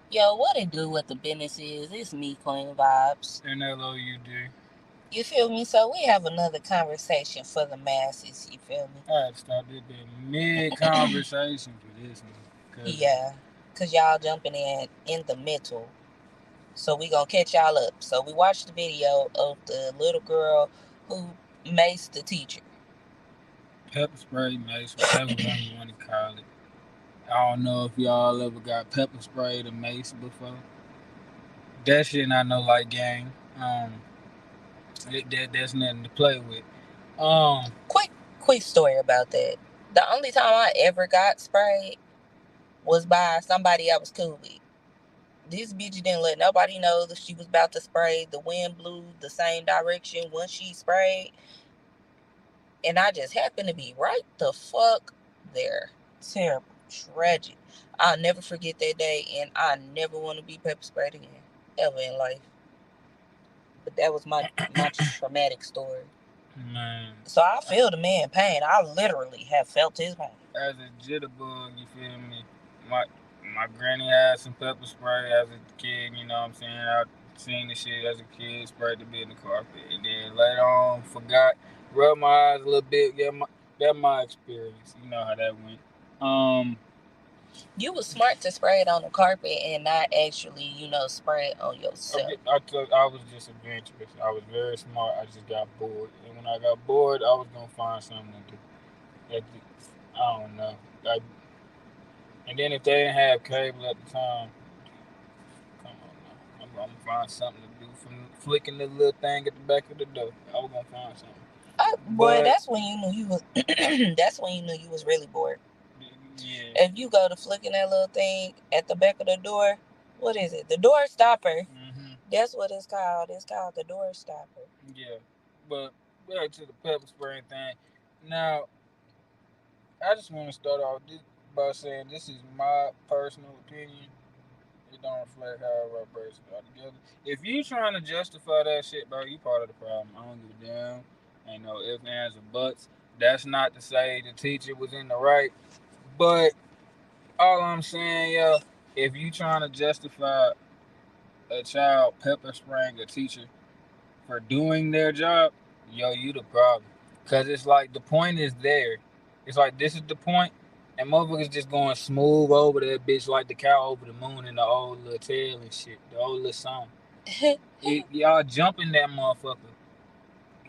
Yo, what it do? What the business is? It's me, Queen Vibes. NLOUD. You feel me? So we have another conversation for the masses. You feel me? I had to stop this bit mid conversation for this one. Cause Yeah, cause y'all jumping in the middle. So we gonna catch y'all up. So we watched the video of the little girl who maced the teacher. pepper spray, mace, whatever one you want to call it. I don't know if y'all ever got pepper sprayed or mace before. That shit not no light game. That's nothing to play with. Um, Quick story about that. The only time I ever got sprayed was by somebody I was cool with. This bitch didn't let nobody know that she was about to spray. The wind blew the same direction when she sprayed, and I just happened to be right the fuck there. Terrible, tragic. I'll never forget that day, and I never want to be pepper sprayed again, ever in life. But that was my traumatic story. man, So I feel the man pain. I literally have felt his pain. as a jitterbug, you feel me? My my granny had some pepper spray as a kid. You know what I'm saying? I seen the shit as a kid, sprayed the bit in the carpet, and then later on forgot, rubbed my eyes a little bit. Yeah, that my experience. You know how that went. Um, You was smart to spray it on the carpet and not actually, spray it on yourself. I was just adventurous. I was very smart. I just got bored, and when I got bored, I was gonna find something to do. I don't know. Like, and then if they didn't have cable at the time, come on now, I'm gonna find something to do from flicking the little thing at the back of the door. I was gonna find something, Boy, but that's when you knew you was. That's when you knew you was really bored. yeah. If you go to flicking that little thing at the back of the door, what is it? The door stopper. Hmm. That's what it's called. It's called the door stopper. Yeah, but back to the pepper spray thing. Now, I just want to start off by saying this is my personal opinion. It don't reflect how our birds are together. If you trying to justify that shit, bro, you part of the problem. I don't give a damn. Ain't no ifs, ands, or buts. That's not to say the teacher was in the right, but all I'm saying, yo, if you trying to justify a child pepper spraying a teacher for doing their job, yo, you the problem. Cause it's like the point is there. It's like this is the point, and motherfuckers just going smooth over that bitch like the cow over the moon in the old little tale and shit, the old little song. Y'all jumping that motherfucker.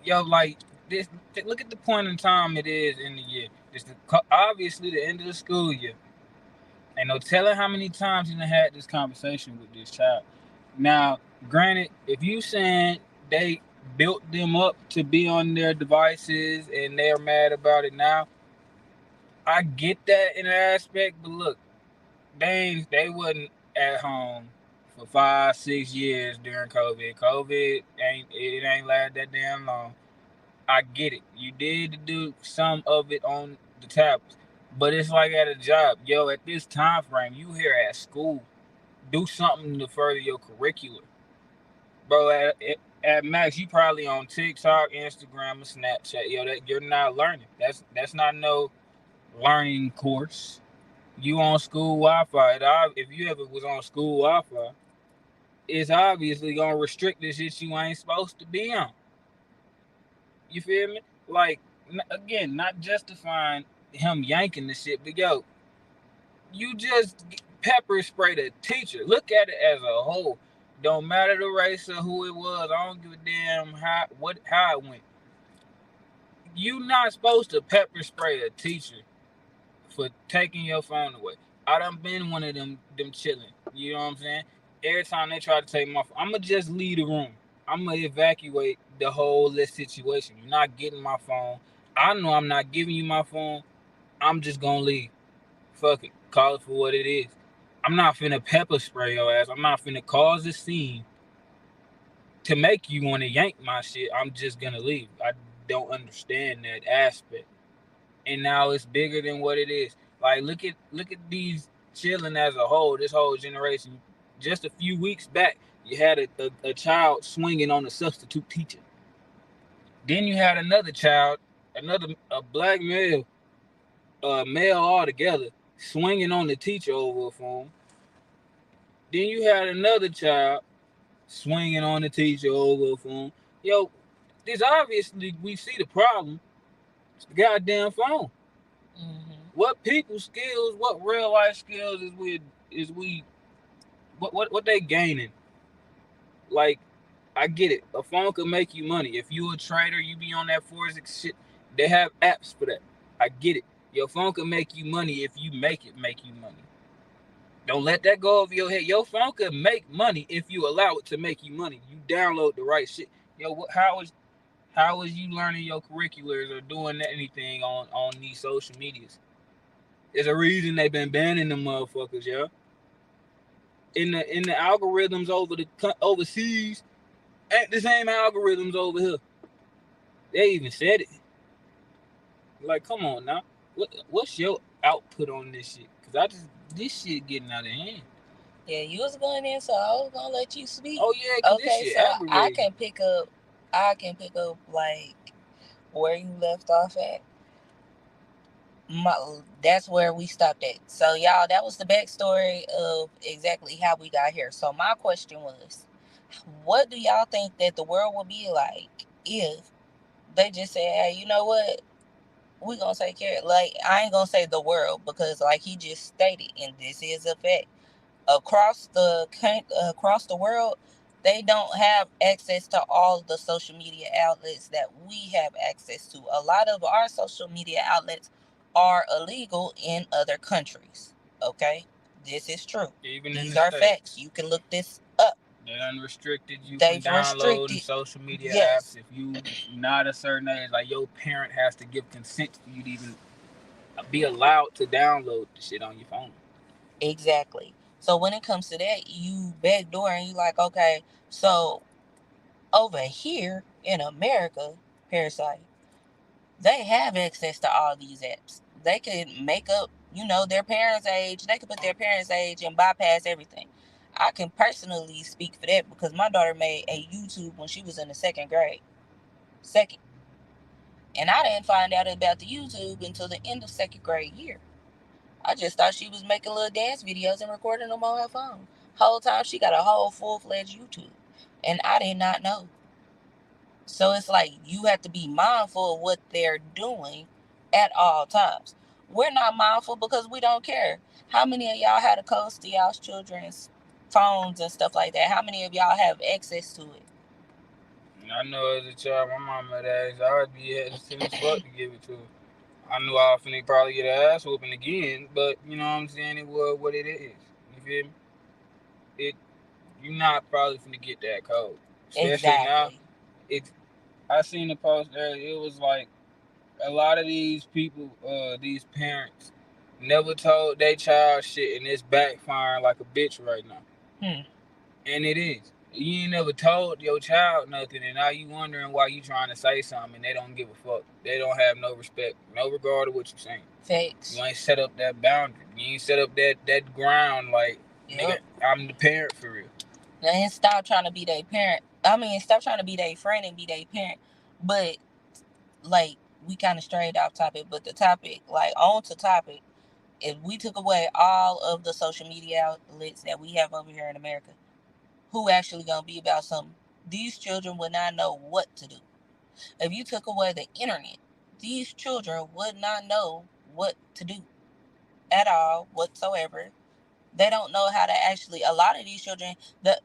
Yo, like this. Look at the point in time it is in the year. Obviously the end of the school year. Ain't no telling how many times you done had this conversation with this child. Now, granted, if you saying they built them up to be on their devices and they're mad about it now, I get that in an aspect. But look, they wasn't at home for 5 6 years during COVID. COVID ain't lasted that damn long. I get it. You did do some of it on the tablets, but it's like at a job. Yo, at this time frame, you here at school, do something to further your curriculum, bro. At max, you probably on TikTok, Instagram, or Snapchat. Yo, that you're not learning. That's not no learning course. You on school Wi-Fi. If you ever was on school Wi-Fi, it's obviously gonna restrict the shit you ain't supposed to be on. You feel me? Like, again, not justifying him yanking the shit, but yo, you just pepper sprayed a teacher. Look at it as a whole. Don't matter the race or who it was. I don't give a damn how it went. You not supposed to pepper spray a teacher for taking your phone away. I done been one of them chilling. You know what I'm saying? Every time they try to take my phone, I'ma just leave the room. I'ma evacuate the whole list situation. You're not getting my phone. I know I'm not giving you my phone. I'm just gonna leave. Fuck it. Call it for what it is. I'm not finna pepper spray your ass. I'm not finna cause a scene to make you wanna yank my shit. I'm just gonna leave. I don't understand that aspect. And now it's bigger than what it is. Like look at these children as a whole. This whole generation. Just a few weeks back, you had a child swinging on a substitute teacher. Then you had another child, a black male, male altogether, swinging on the teacher over a phone. Then you had another child swinging on the teacher over a phone. Yo, this obviously we see the problem. It's the goddamn phone. Mm-hmm. What people skills, what real life skills is we what they gaining? Like, I get it. A phone could make you money. If you a trader, you be on that forex shit. They have apps for that. I get it. Your phone can make you money if you make it make you money. Don't let that go over your head. Your phone could make money if you allow it to make you money. You download the right shit. Yo, how is you learning your curriculars or doing anything on these social medias? There's a reason they've been banning them motherfuckers, yeah. In the algorithms overseas ain't the same algorithms over here. They even said it. Like, come on now. What's your output on this shit? Cause this shit getting out of hand. Yeah, you was going in, so I was gonna let you speak. Oh yeah, cause this Okay, shit so I aggravating. can pick up like where you left off at. That's where we stopped at. So y'all, that was the backstory of exactly how we got here. So my question was, what do y'all think that the world would be like if they just said, hey, you know what? We gonna take care. Like, I ain't gonna say the world because, like he just stated, and this is a fact, across the world, they don't have access to all the social media outlets that we have access to. A lot of our social media outlets are illegal in other countries. Okay, this is true. Even in These the are facts. States. You can look this up. They unrestricted you from They've downloading restricted. social media apps Yes, if you not a certain age. Like your parent has to give consent for you to even be allowed to download the shit on your phone. exactly. So when it comes to that, you backdoor and you like, okay, so over here in America, Parasite, they have access to all these apps. They could make up, their parents' age. They could put their parents' age and bypass everything. I can personally speak for that because my daughter made a YouTube when she was in the second grade. Second. And I didn't find out about the YouTube until the end of second grade year. I just thought she was making little dance videos and recording them on her phone. Whole time she got a whole full-fledged YouTube. And I did not know. So it's like you have to be mindful of what they're doing at all times. We're not mindful because we don't care. How many of y'all had a codes to y'all's children's phones and stuff like that? How many of y'all have access to it? I know as a child, my mom had asked, I'd be hesitant as fuck to give it to her. I knew I was finna probably get an ass whooping again, but you know what I'm saying? It was what it is. You feel me? It you not probably finna get that code. Especially now, Exactly. it's I seen the post there, it was like a lot of these people, these parents, never told their child shit and it's backfiring like a bitch right now. Hmm. And it is. You ain't never told your child nothing, and now you wondering why you trying to say something, and they don't give a fuck. They don't have no respect, no regard of what you saying. Facts. You ain't set up that boundary. You ain't set up that ground. Like, nigga, Yep. I'm the parent for real. And stop trying to be their parent. I mean, stop trying to be their friend and be their parent. But like, we kind of strayed off topic. But the topic, like, on to topic. If we took away all of the social media outlets that we have over here in America, who actually gonna be about something? These children would not know what to do. If you took away the internet, these children would not know what to do at all whatsoever. They don't know how to actually. A lot of these children, the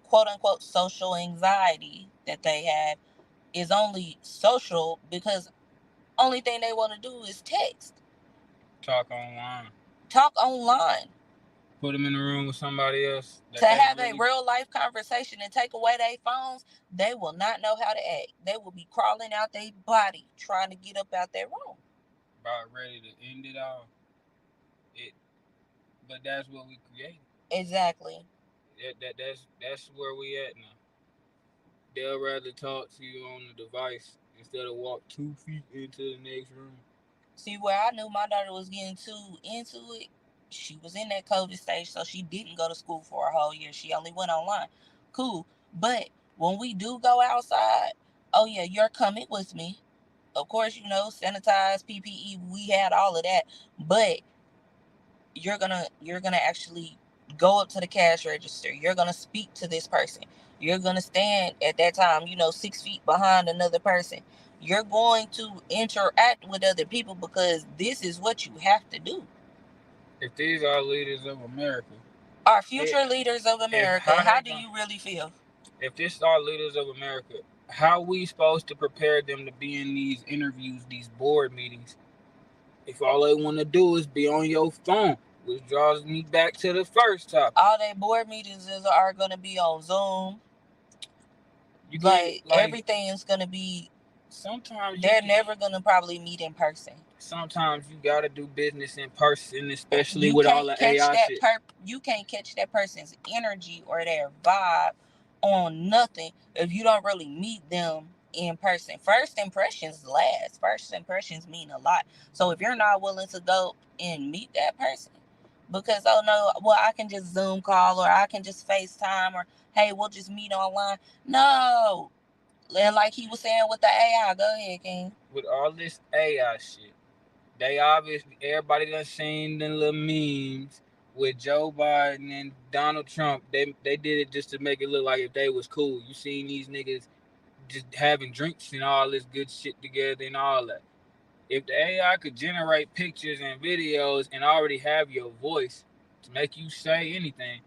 quote unquote social anxiety that they have is only social because only thing they want to do is text, Talk online. talk online. Put them in the room with somebody else To that they have a really real life conversation and take away their phones, they will not know how to act. They will be crawling out their body trying to get up out their room. about ready to end it all. It, but that's what we create. Exactly. That's where we at now. They'll rather talk to you on the device instead of walk 2 feet into the next room. See, where I knew my daughter was getting too into it, she was in that COVID stage, so she didn't go to school for a whole year. She only went online. Cool. But when we do go outside, oh yeah, you're coming with me. Of course, sanitize, PPE, we had all of that. But you're gonna actually go up to the cash register. You're going to speak to this person. You're going to stand at that time, 6 feet behind another person. You're going to interact with other people because this is what you have to do. If these are leaders of America, our future leaders of America, how do you really feel? If this are leaders of America, how we supposed to prepare them to be in these interviews, these board meetings, if all they want to do is be on your phone? Which draws me back to the first topic. All their board meetings are going to be on Zoom. Like everything is going to be. Sometimes they're never going to probably meet in person. Sometimes you got to do business in person, especially with all the AI shit. You can't catch that person's energy or their vibe on nothing if you don't really meet them in person. First impressions last. First impressions mean a lot. So if you're not willing to go and meet that person, because I can just Zoom call, or I can just FaceTime, or hey, we'll just meet online. No. And like he was saying with the AI, go ahead, King. With all this AI shit, they obviously, everybody done seen the little memes with Joe Biden and Donald Trump. They did it just to make it look like if they was cool. You seen these niggas just having drinks and all this good shit together and all that. If the AI could generate pictures and videos and already have your voice to make you say anything,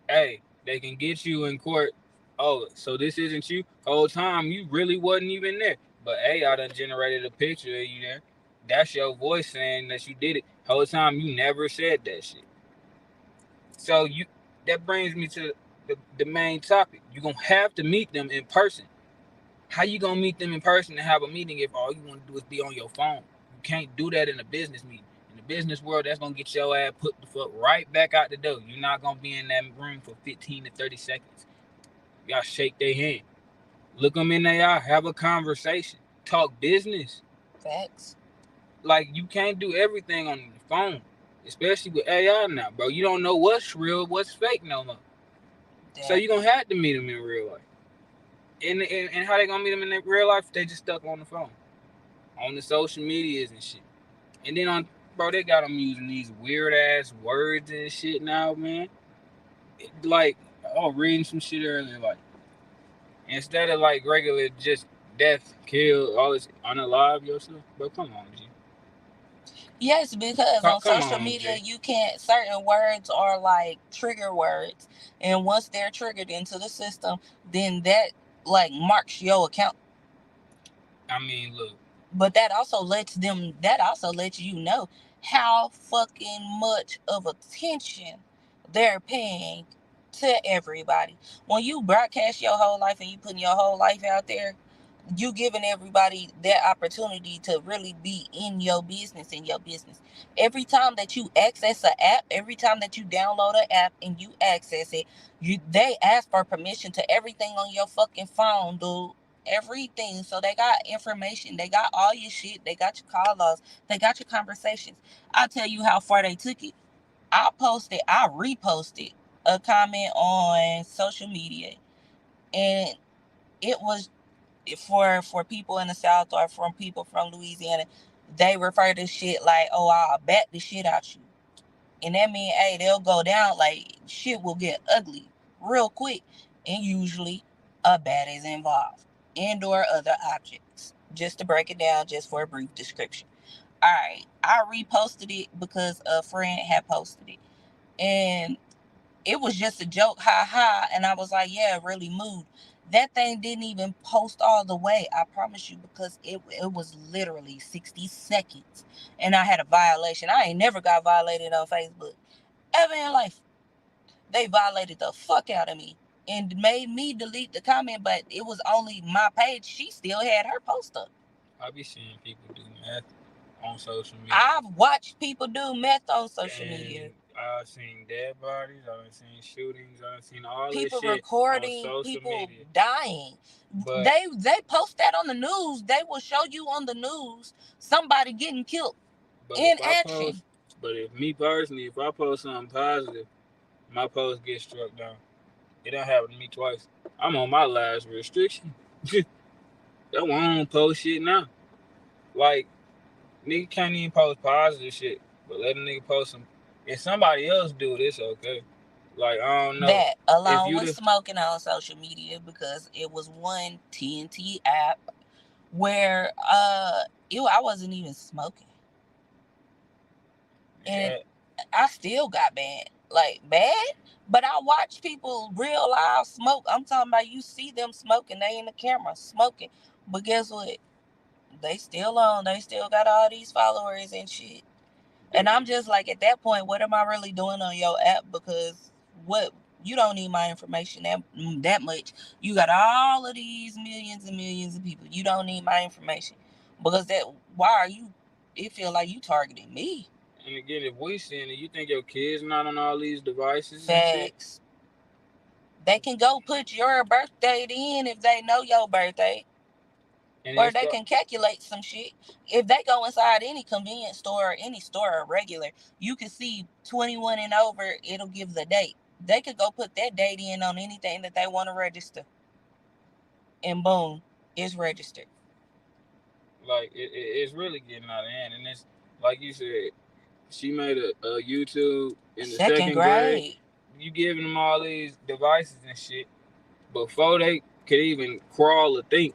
hey, they can get you in court. Oh, so this isn't you? Whole time you really wasn't even there. But AI done generated a picture of you there. That's your voice saying that you did it. Whole time you never said that shit. So that brings me to the main topic. You're gonna have to meet them in person. How you gonna meet them in person and have a meeting if all you want to do is be on your phone? You can't do that in a business meeting. In the business world, that's gonna get your ass put the fuck right back out the door. You're not gonna be in that room for 15 to 30 seconds. Y'all shake their hand, look them in their eye, have a conversation, talk business. Facts. Like, you can't do everything on the phone, especially with AI now, bro. You don't know what's real, what's fake no more. Damn. So you're gonna have to meet them in real life. And how they gonna meet them in real life? They just stuck on the phone, on the social medias and shit. And then they got them using these weird ass words and shit now, man. Reading some shit earlier, like, instead of like regular just death, kill, all this, unalive yourself, bro. Come on, G. Yes, because on social media, you can't, certain words are like trigger words. And once they're triggered into the system, then that like marks your account. I mean, look. But that also lets you know how fucking much of attention they're paying to everybody. When you broadcast your whole life and you putting your whole life out there, you giving everybody that opportunity to really be in your business. Every time that you access an app, every time that you download an app and you access it, they ask for permission to everything on your fucking phone, dude. Everything. So they got information. They got all your shit. They got your call logs. They got your conversations. I'll tell you how far they took it. I reposted a comment on social media, and it was for people in the South or from people from Louisiana. They refer to shit like, oh, I'll bat the shit out you. And that mean, hey, they'll go down, like, shit will get ugly real quick. And usually a bat is involved, and or other objects. Just to break it down, just for a brief description. All right, I reposted it because a friend had posted it. And it was just a joke, ha ha. And I was like, yeah, really moved. That thing didn't even post all the way, I promise you, because it was literally 60 seconds. And I had a violation. I ain't never got violated on Facebook ever in life. They violated the fuck out of me and made me delete the comment, but it was only my page. She still had her post up. I be seeing people do meth on social media. I've watched people do meth on social media. I've seen dead bodies, I've seen shootings, I've seen all people this shit recording, on social people media. Dying. But they post that on the news. They will show you on the news somebody getting killed in action. But if me personally, if I post something positive, my post gets struck down. It don't happen to me twice. I'm on my last restriction. That's why I don't post shit now. Like, nigga can't even post positive shit, but let a nigga post some. If somebody else do it, it's okay. Like, I don't know. That If alone you with the smoking on social media, because it was one TNT app where I wasn't even smoking, and yeah, I still got banned. Like bad, but I watch people real live smoke. I'm talking about you see them smoking, they in the camera smoking. But guess what? They still on. They still got all these followers and shit. And I'm just like, at that point, what am I really doing on your app? Because what, you don't need my information that much. You got all of these millions and millions of people. You don't need my information because that. Why are you? It feel like you targeting me. and again, if we seeing it, you think your kids not on all these devices and shit? Facts. They can go put your birthday in if they know your birthday. And Or then they start can calculate some shit. If they go inside any convenience store or any store or regular, you can see 21 and over, it'll give the date. They could go put that date in on anything that they want to register. And boom, it's registered. like it's really getting out of hand. And it's like you said, she made a YouTube in the Second second grade. grade. You giving them all these devices and shit before they could even crawl or think.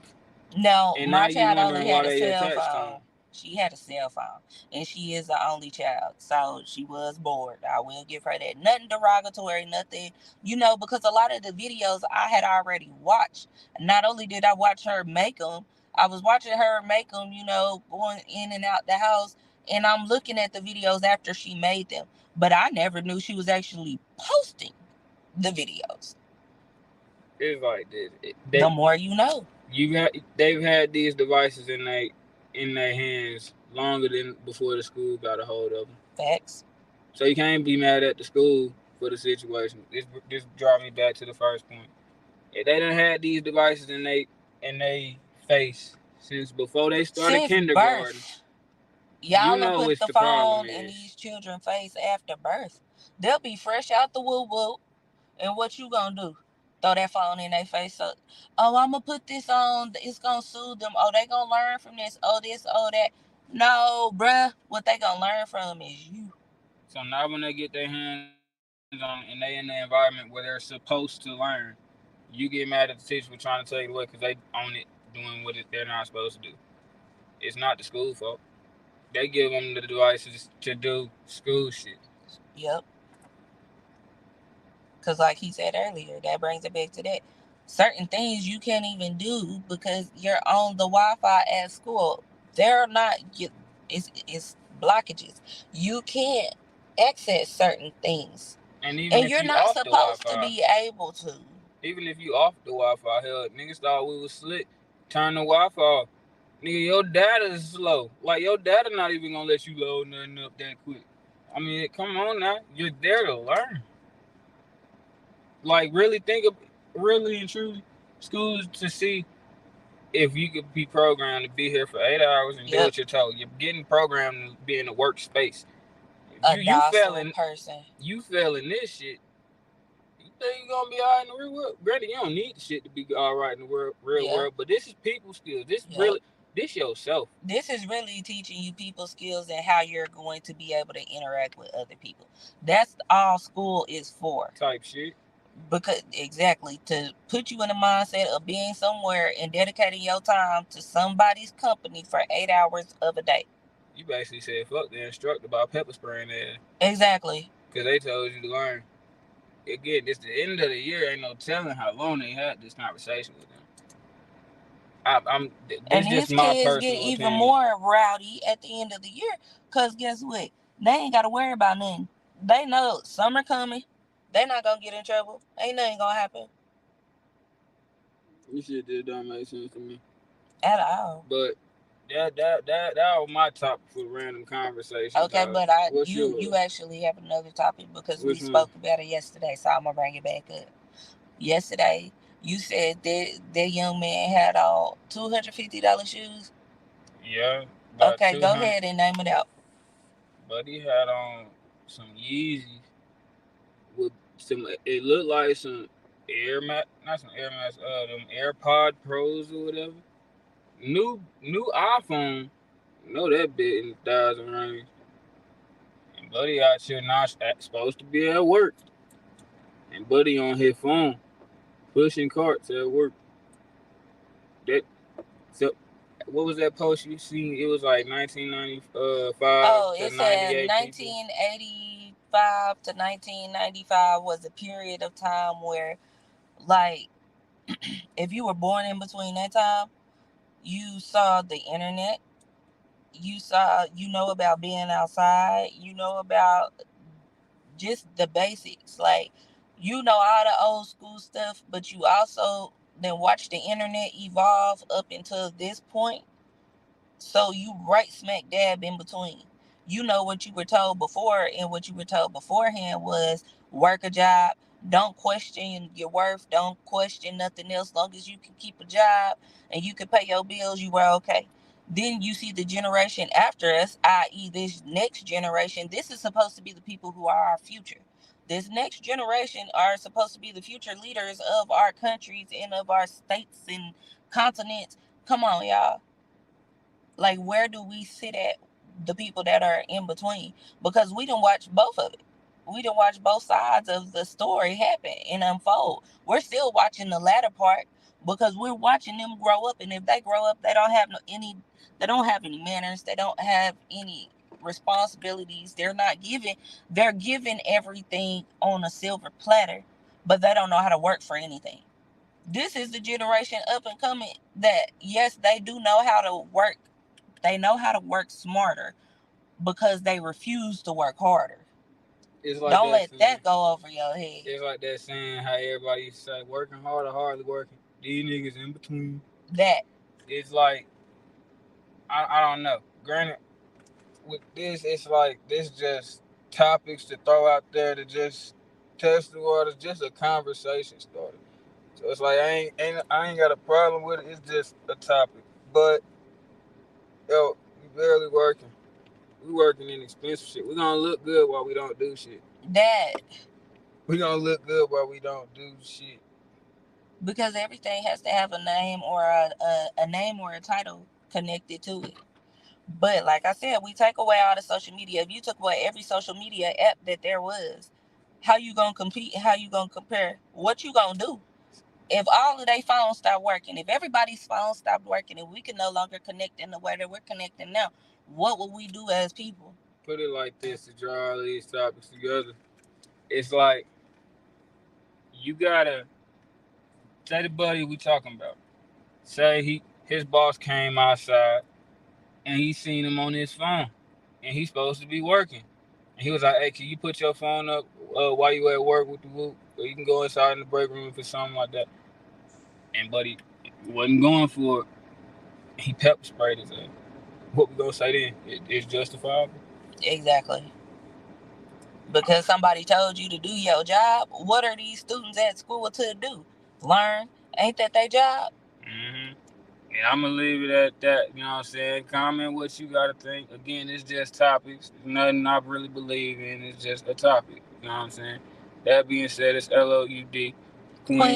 No, And now my you child wondering only why had a they cell attached to phone. them. She had a cell phone. And she is the only child. So she was bored. I will give her that. Nothing derogatory, nothing, because a lot of the videos I had already watched. Not only did I watch her make them, I was watching her make them, going in and out the house. And I'm looking at the videos after she made them. But I never knew she was actually posting the videos. It's like this. The more you know. They've had these devices in their hands longer than before the school got a hold of them. Facts. So you can't be mad at the school for the situation. This drives me back to the first point. If they done had these devices in they face since before they started Since kindergarten, birth. you Y'all done know put what the the problem phone in is. these children's face after birth. They'll be fresh out the woo woo. And what you gonna do? Throw that phone in their face. So, oh, I'm gonna put this on. It's gonna soothe them. Oh, they gonna learn from this. Oh, this. Oh, that. No, bruh. What they gonna learn from is you. So now when they get their hands on it and they in the environment where they're supposed to learn, you get mad at the teacher for trying to take it away because they own it doing they're not supposed to do. It's not the school fault. They give them the devices to do school shit. Yep. Because, like he said earlier, that brings it back to that. Certain things you can't even do because you're on the Wi-Fi at school. They're not. It's blockages. You can't access certain things, And even and if you're you not off the supposed to Wi-Fi, be able to. even if you off the Wi-Fi, hell, niggas thought we was slick. Turn the Wi-Fi off. Nigga, your data is slow. Like, your data not even gonna let you load nothing up that quick. I mean, come on now. You're there to learn. Like, really and truly, schools to see if you could be programmed to be here for 8 hours and do Yep, what you're told. You're getting programmed to be in a workspace. If a you docile failing, person. you failing this shit. You think you're gonna be all right in the real world? Granted, you don't need the shit to be all right in the real Yep, world, but this is people skills. yep. This yourself This is really teaching you people skills and how you're going to be able to interact with other people. That's all school is for. type shit. Because exactly, to put you in the mindset of being somewhere and dedicating your time to somebody's company for 8 hours of a day. You basically said fuck the instructor about pepper spraying there Exactly. because they told you to learn. Again, it's the end of the year. Ain't no telling how long they had this conversation with them. This And is just these my kids get personal even opinion. more rowdy at the end of the year. Because guess what? They ain't got to worry about nothing. They know summer coming. They not going to get in trouble. Ain't nothing going to happen. This shit just don't make sense to me. At all. But that was my topic for random conversation Okay, talk. but What's you yours? actually have another topic because we Which one? spoke about it yesterday, so I'm gonna bring it back up. Yesterday, you said that young man had on $250 shoes. Yeah, about Okay, go 200. ahead and name it out. But he had on some Yeezys with some. It looked like some not some Air Max, them AirPod Pros or whatever. New iPhone. Know that bit in the thousand range. And buddy out here not supposed to be at work. and Buddy on his phone pushing carts at work. That so. What was that post you seen? It was like 1995 Oh, to it said 98 people. 1985 to 1995 was a period of time where, like, if you were born in between that time, you saw the internet, you know about being outside, you know about just the basics. Like, you know all the old school stuff, but you also then watch the internet evolve up until this point. So you right smack dab in between. You know what you were told before, and what you were told beforehand was work a job. Don't question your worth. Don't question nothing else. Long as you can keep a job and you can pay your bills, you were okay. Then you see the generation after us, i.e., this next generation. This is supposed to be the people who are our future. This next generation are supposed to be the future leaders of our countries and of our states and continents. Come on, y'all. Like, where do we sit at the people that are in between? Because we done watch both of it. We done watch both sides of the story happen and unfold. We're still watching the latter part because we're watching them grow up. And if they grow up, they don't have any manners. They don't have any responsibilities. They're given everything on a silver platter, but they don't know how to work for anything. This is the generation up and coming that, yes, they do know how to work. They know how to work smarter because they refuse to work harder. It's like Don't let that go over your head. It's like that saying how everybody used to say, working hard or hardly working. These niggas in between. That. It's like, I don't know. Granted, with this, it's like, this just topics to throw out there to just test the waters, just a conversation starter. So it's like, I ain't got a problem with it. It's just a topic. But, yo, we barely working. We working in expensive shit. We gonna look good while we don't do shit. That. We gonna look good while we don't do shit. Because everything has to have a name or a name or a title connected to it. But like I said, we take away all the social media. If you took away every social media app that there was, how you gonna compete? How you gonna compare? What you gonna do? If all of their phones stop working, if everybody's phones stopped working, and we can no longer connect in the way that we're connecting now, what will we do as people? Put it like this to draw all these topics together. It's like, you gotta say the buddy we talking about. Say his boss came outside and he seen him on his phone and he's supposed to be working. And he was like, hey, can you put your phone up while you at work with the whoop? Or you can go inside in the break room for something like that. And buddy wasn't going for it. He pepper sprayed his ass. What we gonna say then? It's justifiable? Exactly. Because somebody told you to do your job. What are these students at school to do? Learn. Ain't that their job? Mm-hmm. And I'm going to leave it at that, you know what I'm saying? Comment what you got to think. Again, it's just topics. It's nothing I really believe in. It's just a topic, you know what I'm saying? That being said, it's LOUD. Queen